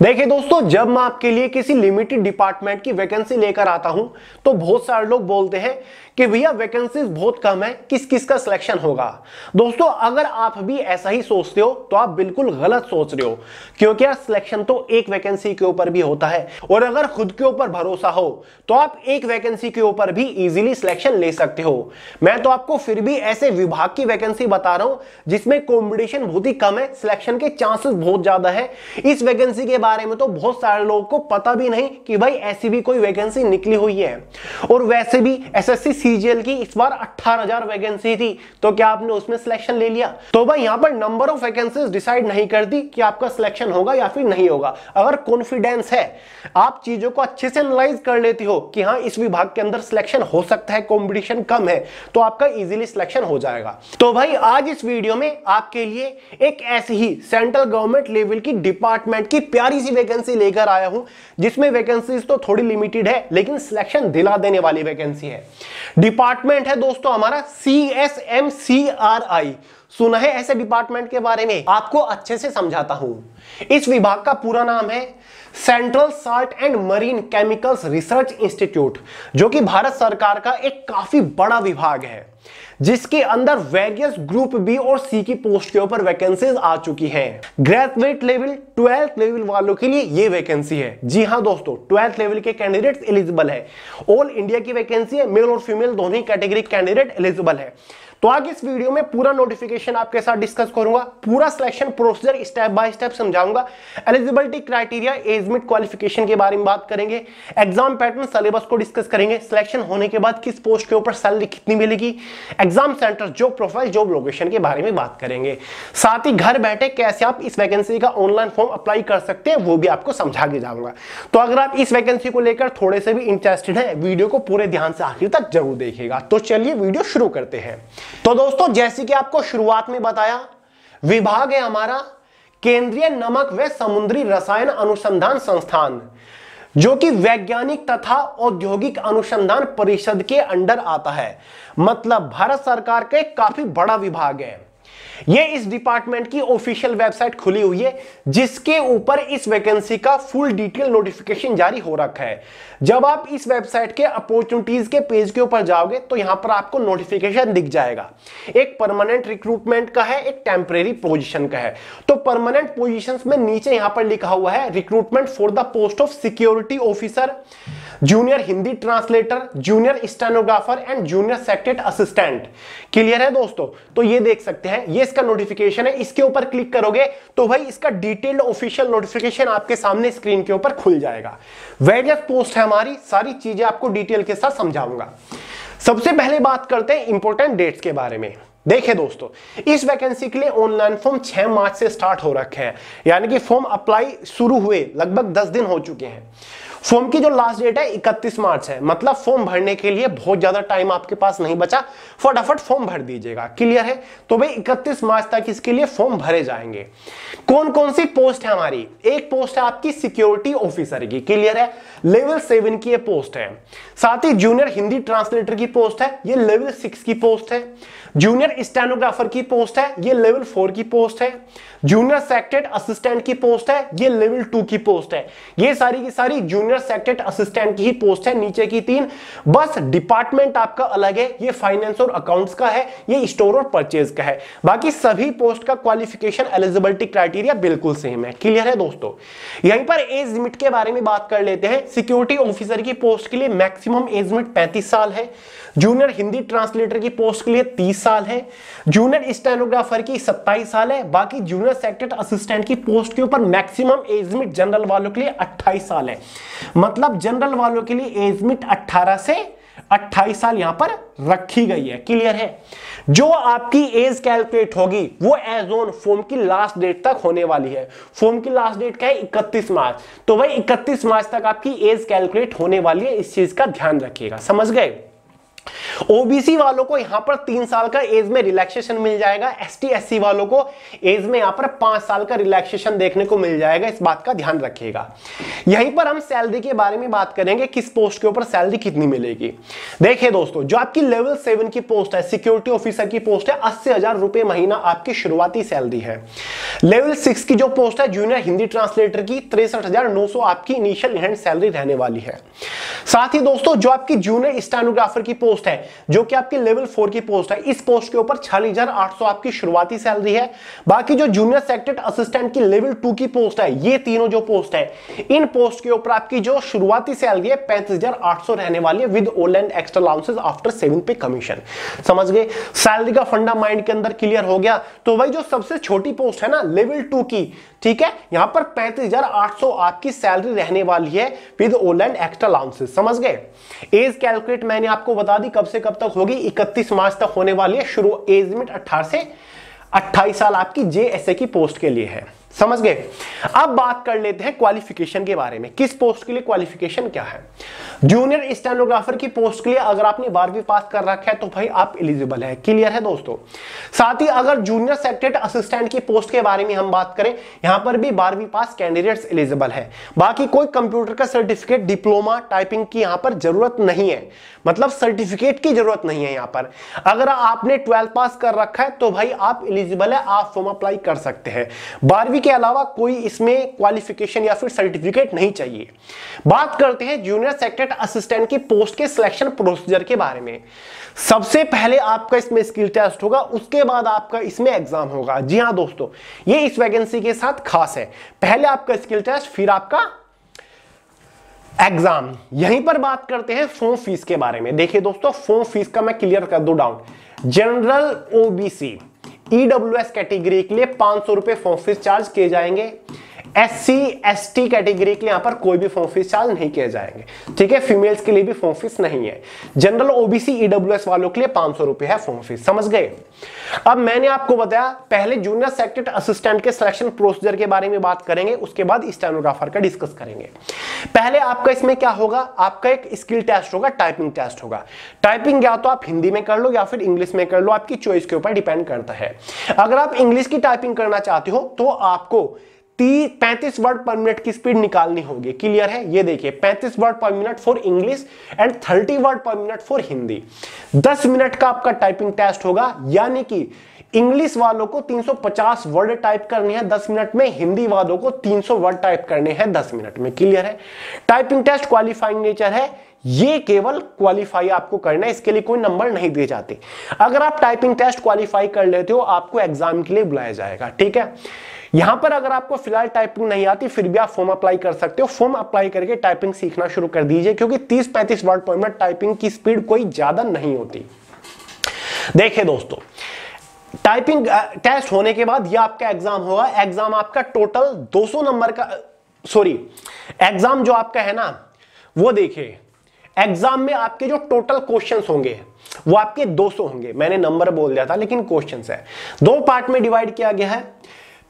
देखिए दोस्तों, जब मैं आपके लिए किसी लिमिटेड डिपार्टमेंट की वैकेंसी लेकर आता हूं तो बहुत सारे लोग बोलते हैं कि भैया वैकेंसीज बहुत कम है, किस किस का सिलेक्शन होगा। दोस्तों, अगर आप भी ऐसा ही सोचते हो तो आप बिल्कुल गलत सोच रहे हो, क्योंकि यार सिलेक्शन तो एक वैकेंसी के ऊपर भी होता है और अगर खुद के ऊपर भरोसा हो तो आप एक वैकेंसी के ऊपर भी इजीली सिलेक्शन ले सकते हो। मैं तो आपको फिर भी ऐसे विभाग की वैकेंसी बता रहा हूं जिसमें कॉम्पिटिशन बहुत ही कम है, सिलेक्शन के चांसेस बहुत ज्यादा है। इस वैकेंसी के बारे में तो बहुत सारे लोगों को पता भी नहीं कि भाई ऐसी भी कोई वैकेंसी निकली हुई है। और वैसे भी एसएससी सीजीएल की इस बार 18,000 वैकेंसी थी, तो क्या आपने उसमें सिलेक्शन ले लिया? तो भाई यहां पर नंबर ऑफ वैकेंसीज डिसाइड नहीं करती कि आपका सिलेक्शन होगा या फिर नहीं होगा। अगर कॉन्फिडेंस है, आप चीजों को अच्छे से एनालाइज कर लेती हो कि हाँ इस विभाग के अंदर सिलेक्शन हो सकता है, कॉम्पिटिशन कम है, तो आपका इजीली सिलेक्शन हो जाएगा। तो भाई आज इस वीडियो में आपके लिए एक ऐसी ही सेंट्रल गवर्नमेंट लेवल की डिपार्टमेंट की प्यारी सी वैकेंसी लेकर आया हूं, जिसमें वैकेंसीज तो थोड़ी लिमिटेड है लेकिन सिलेक्शन दिला देने वाली वैकेंसी है। डिपार्टमेंट है दोस्तों हमारा CSMCRI। सुना है ऐसे डिपार्टमेंट के बारे में? आपको अच्छे से समझाता हूं। इस विभाग का पूरा नाम है central salt and marine chemicals research institute, जो कि भारत सरकार का एक काफी बड़ा विभाग है, जिसके अंदर वेरियस ग्रुप बी और सी की पोस्ट के ऊपर वैकेंसीज आ चुकी हैं। ग्रेजुएट लेवल 12th लेवल वालों के लिए ये वैकेंसी है। जी हां दोस्तों, 12th लेवल के कैंडिडेट्स एलिजिबल है। ऑल इंडिया की वैकेंसी है, मेल और फीमेल दोनों ही कैटेगरी कैंडिडेट एलिजिबल है। तो आज इस वीडियो में पूरा नोटिफिकेशन आपके साथ डिस्कस करूंगा, पूरा selection procedure step by step समझाऊंगा, एलिजिबिलिटी क्राइटेरिया, एज मिट क्वालिफिकेशन के बारे में बात करेंगे, एग्जाम पैटर्न सिलेबस को डिस्कस करेंगे, सिलेक्शन होने के बाद किस पोस्ट के ऊपर सैलरी कितनी मिलेगी, exam centre, job profile, job location के बारे में बात करेंगे। साथ ही घर बैठे कैसे आप इस वैकेंसी का ऑनलाइन फॉर्म अप्लाई कर सकते हैं वो भी आपको समझा के जाऊंगा। तो अगर आप इस वैकेंसी को लेकर थोड़े से भी इंटरेस्टेड है, वीडियो को पूरे ध्यान से आखिर तक जरूर देखिएगा। तो चलिए वीडियो शुरू करते हैं। तो दोस्तों, जैसे कि आपको शुरुआत में बताया, विभाग है हमारा केंद्रीय नमक व समुद्री रसायन अनुसंधान संस्थान, जो कि वैज्ञानिक तथा औद्योगिक अनुसंधान परिषद के अंडर आता है। मतलब भारत सरकार का एक काफी बड़ा विभाग है। ये इस डिपार्टमेंट की ऑफिशियल वेबसाइट खुली हुई है, जिसके ऊपर इस वैकेंसी का फुल डिटेल नोटिफिकेशन जारी हो रखा है। जब आप इस वेबसाइट के अपॉर्चुनिटीज के पेज के ऊपर जाओगे तो यहां पर आपको नोटिफिकेशन दिख जाएगा। एक परमानेंट रिक्रूटमेंट का है, एक टेम्परेरी पोजीशन का है। तो परमानेंट पोजीशंस में नीचे यहां पर लिखा हुआ है recruitment for the post of security officer, junior Hindi translator, junior stenographer and junior secretary assistant. Clear है दोस्तों? तो ये देख सकते हैं, ये इसका नोटिफिकेशन है। इसके ऊपर क्लिक करोगे तो भाई इसका डिटेल्ड ऑफिशियल नोटिफिकेशन आपके सामने स्क्रीन के ऊपर खुल जाएगा। वेरियस पोस्ट है हमारी, सारी चीजें आपको डिटेल के साथ समझाऊंगा। सबसे पहले बात करते हैं इंपॉर्टेंट डेट्स के बारे में। देखिए दोस्तों, इस वैकेंसी के लिए ऑनलाइन फॉर्म 6 मार्च से स्टार्ट हो रखे हैं, यानी कि फॉर्म अप्लाई शुरू हुए लगभग 10 दिन हो चुके हैं। फॉर्म की जो लास्ट डेट है 31 मार्च है, मतलब फॉर्म भरने के लिए बहुत ज्यादा टाइम आपके पास नहीं बचा, फटाफट फॉर्म भर दीजिएगा। क्लियर है? तो भाई 31 मार्च तक इसके लिए फॉर्म भरे जाएंगे। कौन कौन सी पोस्ट है हमारी? एक पोस्ट है आपकी सिक्योरिटी ऑफिसर की। क्लियर है? लेवल 7 की ये पोस्ट है। साथ ही जूनियर हिंदी ट्रांसलेटर की पोस्ट है, ये लेवल 6 की पोस्ट है। जूनियर स्टेनोग्राफर की पोस्ट है, ये लेवल 4 की पोस्ट है। जूनियर सेक्रेटरी असिस्टेंट की पोस्ट है, ये लेवल 2 की पोस्ट है। ये सारी की सारी जूनियर सेक्रेटरी असिस्टेंट की ही पोस्ट है। नीचे की 3 बस डिपार्टमेंट आपका अलग है, ये फाइनेंस और अकाउंट्स का है, ये स्टोर और परचेज का है। बाकी सभी पोस्ट का क्वालिफिकेशन, एलिजिबिलिटी क्राइटेरिया बिल्कुल सेम है। क्लियर है दोस्तों? यहीं पर एज लिमिट के बारे में बात कर लेते हैं। सिक्योरिटी ऑफिसर की पोस्ट के लिए मैक्सिमम एज लिमिट 35 साल है। जूनियर हिंदी ट्रांसलेटर की पोस्ट के लिए 30 साल है। जूनियर स्टेनोग्राफर की 27 साल है। बाकी जूनियर सेक्रेटरी असिस्टेंट की पोस्ट के ऊपर मैक्सिमम एज लिमिट जनरल वालों के लिए 28 साल है। मतलब जनरल वालों के लिए एज लिमिट 18 से 28 साल यहां पर रखी गई है। क्लियर है? जो आपकी एज कैलकुलेट होगी वो एज ऑन फॉर्म की लास्ट डेट तक होने वाली है। फॉर्म की लास्ट डेट क्या है? 31 मार्च। तो भाई 31 मार्च तक आपकी एज कैलकुलेट होने वाली है, इस चीज का ध्यान रखिएगा। समझ गए? ओबीसी वालों को यहां पर 3 साल का एज में रिलैक्सेशन मिल जाएगा, एसटी एससी वालों को एज में यहां पर 5 साल का रिलैक्सेशन देखने को मिल जाएगा। इस बात का ध्यान रखिएगा। यहीं पर हम सैलरी के बारे में बात करेंगे, किस पोस्ट के ऊपर सैलरी कितनी मिलेगी। देखिए दोस्तों, जो आपकी लेवल 7 की पोस्ट है, सिक्योरिटी ऑफिसर की पोस्ट है, 80,000 रुपए महीना आपकी शुरुआती सैलरी है। लेवल 6 की जो पोस्ट है जूनियर हिंदी ट्रांसलेटर की 63,900 आपकी इनिशियल हैंड सैलरी रहने वाली है। साथ ही दोस्तों, जो आपकी जूनियर स्टेनोग्राफर की पोस्ट है, जो कि आपकी लेवल 4 की पोस्ट है, इस पोस्ट के ऊपर 46,800 आपकी शुरुआती सैलरी है। बाकी जो जूनियर सेक्रेटरी असिस्टेंट की लेवल 2 की पोस्ट है, ये तीनों जो पोस्ट है, इन पोस्ट के ऊपर आपकी जो शुरुआती सैलरी है 35,800 रहने वाली है with all and extra allowances after saving पे कमीशन। समझ गए? सैलरी का फंडा माइंड के अंदर क्लियर हो गया। तो भाई जो सबसे छोटी पोस्ट है ना लेवल 2 की, ठीक है, यहां पर 35,800 आपकी सैलरी रहने वाली है with all and extra allowances. समझ गए? एज कैलकुलेट मैंने आपको बता दी कब से कब तक होगी, 31 मार्च तक होने वाली है। शुरू एज लिमिट 18 से 28 साल आपकी जेएसए की पोस्ट के लिए है। समझ गए? अब बात कर लेते हैं क्वालिफिकेशन के बारे में, किस पोस्ट के लिए क्वालिफिकेशन क्या है। जूनियर स्टेनोग्राफर की पोस्ट के लिए अगर आपने 12वीं पास कर रखा है तो भाई आप एलिजिबल है। क्लियर है दोस्तों? साथ ही अगर जूनियर सेक्रेटरी असिस्टेंट की पोस्ट के बारे में हम बात करें, यहां पर भी 12वीं पास कैंडिडेट्स एलिजिबल है। बाकी कोई कंप्यूटर का सर्टिफिकेट, डिप्लोमा, टाइपिंग की यहां पर जरूरत नहीं है, मतलब सर्टिफिकेट की जरूरत नहीं है यहां पर। अगर आपने 12 पास कर रखा है तो भाई आप एलिजिबल है, आप फॉर्म अप्लाई कर सकते हैं। 12वीं के अलावा कोई इसमें क्वालिफिकेशन या फिर सर्टिफिकेट नहीं चाहिए। बात करते हैं जूनियर सेक्रेटरी असिस्टेंट की पोस्ट के सिलेक्शन प्रोसीजर के बारे में। सबसे पहले आपका इसमें स्किल टेस्ट होगा, उसके बाद आपका इसमें एग्जाम होगा। जी हां दोस्तों, ये इस वैकेंसी के साथ खास है। पहले आपका स्किल टेस्ट, फिर आपका एग्जाम। यहीं पर बात करते हैं फॉर्म फीस के बारे में। देखिए दोस्तों, फॉर्म फीस का मैं क्लियर कर दूं down. General OBC EWS category के लिए 500 रुपए फॉर्म फीस चार्ज किए जाएंगे। एससी एसटी कैटेगरी के लिए यहां पर कोई भी फॉर्म फीस चार्ज नहीं किए जाएंगे। ठीक है, फीमेल्स के लिए भी फॉर्म फीस नहीं है। जनरल ओबीसी ईडब्ल्यूएस वालों के लिए 500 रुपए है फॉर्म फीस। समझ गए? अब मैंने आपको बताया, पहले जूनियर सेक्रेटरी असिस्टेंट के सिलेक्शन प्रोसीजर के बारे में बात करेंगे, उसके बाद स्टेनोग्राफर का डिस्कस करेंगे। पहले आपका इसमें क्या होगा, आपका एक स्किल टेस्ट होगा, टाइपिंग टेस्ट होगा। टाइपिंग या तो आप हिंदी में कर लो या फिर इंग्लिश में कर लो, आपकी चॉइस के ऊपर डिपेंड करता है। अगर आप इंग्लिश की टाइपिंग करना चाहते हो तो आपको 35 वर्ड पर मिनट की स्पीड निकालनी होगी। क्लियर है? ये देखिए, 35 वर्ड पर minute for English and 30 word पर मिनट फॉर हिंदी। 10 मिनट का आपका टाइपिंग टेस्ट होगा, यानी कि इंग्लिश वालों को 350 वर्ड टाइप करने हैं 10 मिनट में, हिंदी वालों को 300 वर्ड टाइप करने हैं 10 मिनट में। क्लियर है? टाइपिंग टेस्ट क्वालिफाइंग नेचर है, ये केवल क्वालिफाई आपको करना है, इसके लिए कोई नंबर नहीं दिए जाते। अगर आप टाइपिंग टेस्ट क्वालिफाई कर लेते हो, आपको एग्जाम के लिए बुलाया जाएगा। ठीक है? यहां पर अगर आपको फिलहाल टाइपिंग नहीं आती, फिर भी आप फॉर्म अप्लाई कर सकते हो। फॉर्म अप्लाई करके टाइपिंग सीखना शुरू कर दीजिए, क्योंकि 30-35 वर्ड पर मिनट टाइपिंग की स्पीड कोई ज्यादा नहीं होती। देखिए दोस्तों, टाइपिंग टेस्ट होने के बाद यह आपका एग्जाम होगा। एग्जाम आपका टोटल 200 नंबर का, सॉरी, एग्जाम जो आपका है ना, वो देखिए, एग्जाम में आपके जो टोटल क्वेश्चंस होंगे वो आपके 200 होंगे। मैंने नंबर बोल दिया था, लेकिन क्वेश्चंस है। 2 पार्ट में डिवाइड किया गया है।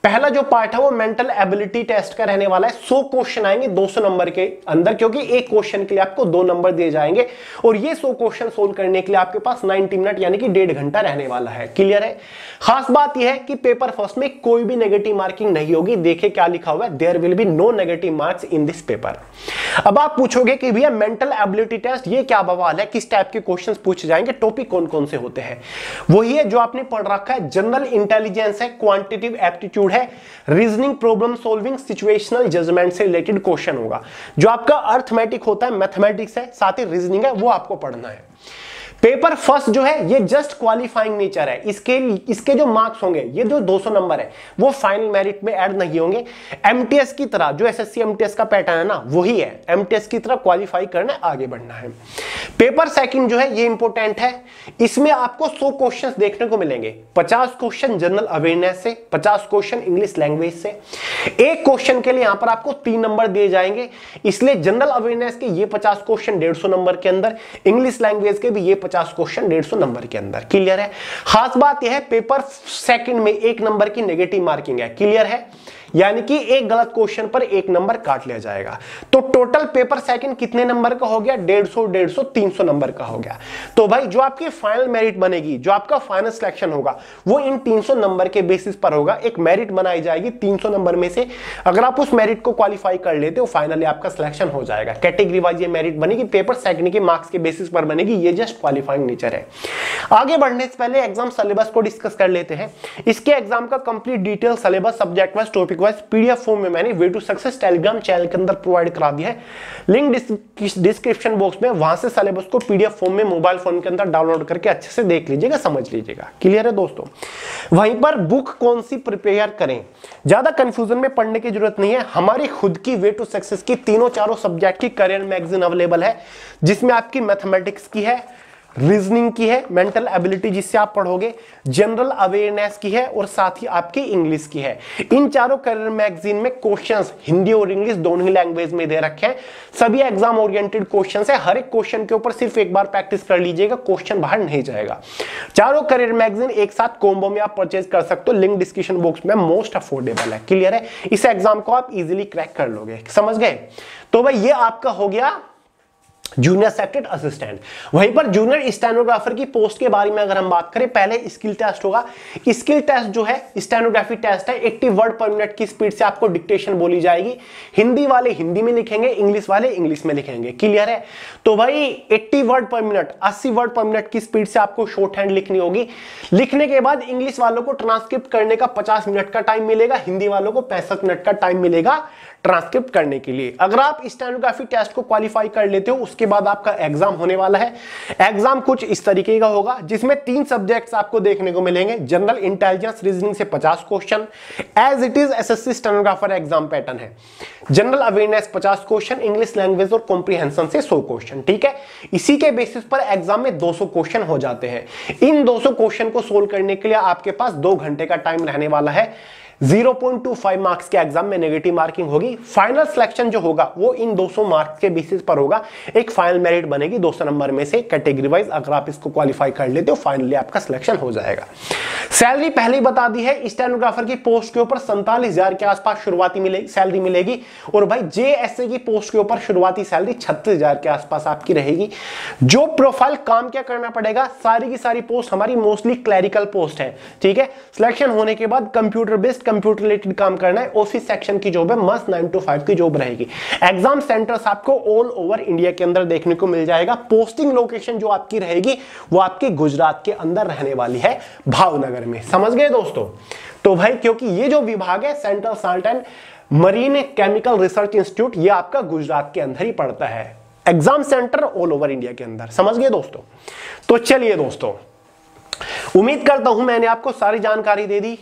पहला जो पार्ट है वो मेंटल एबिलिटी टेस्ट का रहने वाला है। 100 क्वेश्चन आएंगे 200 नंबर के अंदर, क्योंकि एक क्वेश्चन के लिए आपको 2 नंबर दिए जाएंगे, और ये 100 क्वेश्चन सोल्व करने के लिए आपके पास 90 मिनट यानी कि 1.5 घंटा रहने वाला है। क्लियर है? खास बात यह है कि पेपर फर्स्ट में कोई भी नेगेटिव मार्किंग नहीं होगी। देखिए क्या लिखा हुआ है, there will be no negative marks in this paper. अब आप पूछोगे कि भैया मेंटल एबिलिटी टेस्ट ये क्या बवाल है, किस टाइप के क्वेश्चन पूछे जाएंगे, टॉपिक कौन कौन से होते हैं? वही है जो आपने पढ़ रखा है। जनरल इंटेलिजेंस है, क्वांटिटेटिव एप्टीट्यूड है, reasoning, problem solving, situational judgement से रिलेटेड क्वेश्चन होगा। जो आपका अर्थमेटिक होता है, मैथमेटिक्स है, साथ ही रीजनिंग है, वो आपको पढ़ना है। पेपर फर्स्ट जो है ये जस्ट क्वालिफाइंग नेचर है। इसके जो मार्क्स होंगे, ये जो 200 नंबर है, वो फाइनल मेरिट में ऐड नहीं होंगे। एमटीएस की तरह, जो एसएससी एमटीएस का पैटर्न है ना, वही है। एमटीएस की तरह क्वालिफाई करना है, आगे बढ़ना है। पेपर सेकंड जो है ये इंपॉर्टेंट है। इसमें आपको 100 क्वेश्चंस देखने को मिलेंगे। 50 क्वेश्चन जनरल अवेयरनेस से, 50 क्वेश्चन इंग्लिश लैंग्वेज से। एक क्वेश्चन के लिए यहां पर आपको 3 नंबर दिए जाएंगे, इसलिए जनरल अवेयरनेस के ये 50 क्वेश्चन 150 नंबर के अंदर, इंग्लिश लैंग्वेज के भी ये 50 क्वेश्चन 150 नंबर के अंदर। क्लियर है? खास बात यह है, पेपर सेकंड में 1 नंबर की नेगेटिव मार्किंग है। क्लियर है? यानी कि एक गलत क्वेश्चन पर 1 नंबर काट लिया जाएगा। तो टोटल पेपर सेकंड कितने नंबर का हो गया? 150, 300 नंबर का हो गया। तो भाई जो आपकी फाइनल मेरिट बनेगी, जो आपका फाइनल सिलेक्शन होगा, वो इन 300 नंबर के बेसिस पर होगा। एक मेरिट बनाई जाएगी 300 नंबर में से, अगर आप उस मेरिट को क्वालिफाई कर लेते हो फाइनली आपका सिलेक्शन हो जाएगा। कैटेगरी वाइज ये मेरिट बनेगी, पेपर सेकंड के मार्क्स के बेसिस पर बनेगी, ये जस्ट क्वालिफाइंग नेचर है। आगे बढ़ने से पहले एग्जाम सिलेबस को डिस्कस कर लेते हैं। इसके एग्जाम का complete detail syllabus subject wise topic wise PDF form में मैंने way to success Telegram channel के अंदर प्रोवाइड करा दिया है। लिंक डिस्क्रिप्शन बॉक्स में, वहां से सिलेबस को पीडीएफ फॉर्म में मोबाइल फोन के अंदर डाउनलोड करके अच्छे से देख लीजिएगा, समझ लीजिएगा। क्लियर है दोस्तों? वहीं पर बुक कौन सी प्रिपेयर करें, ज्यादा कंफ्यूजन में पढ़ने की जरूरत नहीं है। हमारी खुद की वे टू सक्सेस की तीनों चारों सब्जेक्ट की करियर मैगजीन अवेलेबल है, जिसमें आपकी मैथमेटिक्स की है, रीजनिंग की है, मेंटल एबिलिटी जिससे आप पढ़ोगे, जनरल अवेयरनेस की है और साथ ही आपकी इंग्लिश की है। इन चारों करियर मैगजीन में क्वेश्चंस हिंदी और इंग्लिश दोनों ही लैंग्वेज में दे रखे हैं। सभी एग्जाम ओरिएंटेड क्वेश्चंस है। हर एक क्वेश्चन के ऊपर सिर्फ एक बार प्रैक्टिस कर लीजिएगा, क्वेश्चन बाहर नहीं जाएगा। चारों करियर मैगजीन एक साथ कॉम्बो में आप परचेज कर सकते हो, लिंक डिस्क्रिप्शन बॉक्स में, मोस्ट अफोर्डेबल है। क्लियर है? इस एग्जाम को आप इजीली क्रैक कर लोगे, समझ गए? तो भाई ये आपका हो गया जूनियर सेक्रेटरी असिस्टेंट। वहीं पर जूनियर स्टेनोग्राफर की पोस्ट के बारे में अगर हम बात करें, पहले स्किल टेस्ट होगा। स्किल टेस्ट जो है स्टेनोग्राफी टेस्ट है, 80 वर्ड पर मिनट की स्पीड से आपको डिक्टेशन बोली जाएगी। हिंदी वाले हिंदी में लिखेंगे, इंग्लिश वाले इंग्लिश में लिखेंगे। क्लियर है? तो भाई 80 वर्ड पर मिनट, 80 वर्ड पर मिनट की स्पीड से आपको शॉर्ट हैंड लिखनी होगी। लिखने के बाद इंग्लिश वालों को ट्रांसक्रिप्ट करने का 50 मिनट का टाइम मिलेगा, हिंदी वालों को 65 मिनट का टाइम मिलेगा ट्रांसक्रिप्ट करने के लिए। अगर आप स्टेनोग्राफी टेस्ट को क्वालिफाई कर लेते हो, उसके बाद आपका एग्जाम होने वाला है। एग्जाम कुछ इस तरीके का होगा, जिसमें 3 सब्जेक्ट्स आपको देखने को मिलेंगे। जनरल इंटेलिजेंस रीजनिंग से 50 question, as it is SSC stenographer exam pattern है। General awareness 50 question, English language और कॉम्प्रिहेंशन से 100 क्वेश्चन। ठीक है? इसी के बेसिस पर एग्जाम में 200 क्वेश्चन हो जाते हैं। इन 200 क्वेश्चन को सोल्व करने के लिए आपके पास 2 घंटे का टाइम रहने वाला है। 0.25 मार्क्स के एग्जाम में नेगेटिव मार्किंग होगी। फाइनल सिलेक्शन जो होगा वो इन 200 मार्क्स के बेसिस पर होगा। एक फाइनल मेरिट बनेगी 200 नंबर में से कैटेगरी वाइज। अगर आप इसको क्वालिफाई कर लेते हो, फाइनली आपका सिलेक्शन हो जाएगा। सैलरी पहले ही बता दी है, स्टेनोग्राफर की पोस्ट के ऊपर 47,000 के आसपास शुरुआती सैलरी मिलेगी। और भाई जेएसए की पोस्ट के ऊपर शुरुआती सैलरी 36,000 के आसपास आपकी रहेगी। जो प्रोफाइल काम क्या करना पड़ेगा, सारी की सारी पोस्ट हमारी मोस्टली क्लैरिकल पोस्ट है। ठीक है? सिलेक्शन होने के बाद कंप्यूटर बेस्ड, कंप्यूटर रिलेटेड काम करना है। ऑफिस सेक्शन की जॉब है, मस्त 9 to 5 की जॉब रहेगी। एग्जाम सेंटर्स आपको ऑल ओवर इंडिया के अंदर देखने को मिल जाएगा। पोस्टिंग लोकेशन जो आपकी रहेगी वो आपकी गुजरात के अंदर रहने वाली है, भावनगर में। समझ गए दोस्तों? तो भाई क्योंकि ये जो विभाग है central salt and marine chemical research institute, ये आपका गुजरात के अंदर ही पड़ता है। Exam centre all over India के अंदर। समझ गए दोस्तों? तो चलिए दोस्तों, उम्मीद करता हूं मैंने आपको सारी जानकारी दे दी।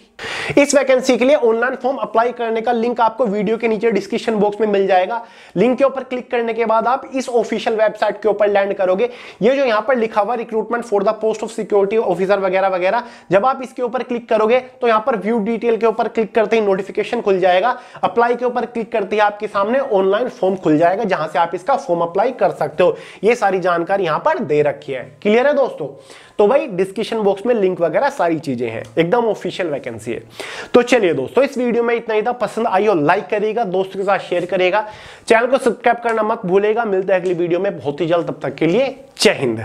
इस वैकेंसी के लिए ऑनलाइन फॉर्म अप्लाई करने का लिंक आपको वीडियो के नीचे डिस्क्रिप्शन बॉक्स में मिल जाएगा। लिंक के ऊपर क्लिक करने के बाद आप इस ऑफिशियल वेबसाइट के ऊपर लैंड करोगे। ये जो यहां पर लिखा हुआ recruitment for the post of security officer वगैरह वगैरह, जब आप इसके ऊपर क्लिक करोगे तो यहां पर व्यू डिटेल के ऊपर क्लिक करते ही नोटिफिकेशन खुल जाएगा। अप्लाई के ऊपर क्लिक करते ही आपके सामने ऑनलाइन फॉर्म खुल जाएगा, जहां से आप इसका फॉर्म अप्लाई कर सकते हो। ये सारी जानकारी यहां पर दे रखी है। क्लियर है दोस्तों? तो भाई डिस्क्रिप्शन बॉक्स में लिंक वगैरह सारी चीजें हैं, एकदम ऑफिशियल वैकेंसी है। तो चलिए दोस्तों, इस वीडियो में इतना ही था। पसंद आई हो लाइक करिएगा, दोस्तों के साथ शेयर करिएगा, चैनल को सब्सक्राइब करना मत भूलेगा। मिलते हैं अगली वीडियो में बहुत ही जल्द, तब तक के लिए जय हिंद।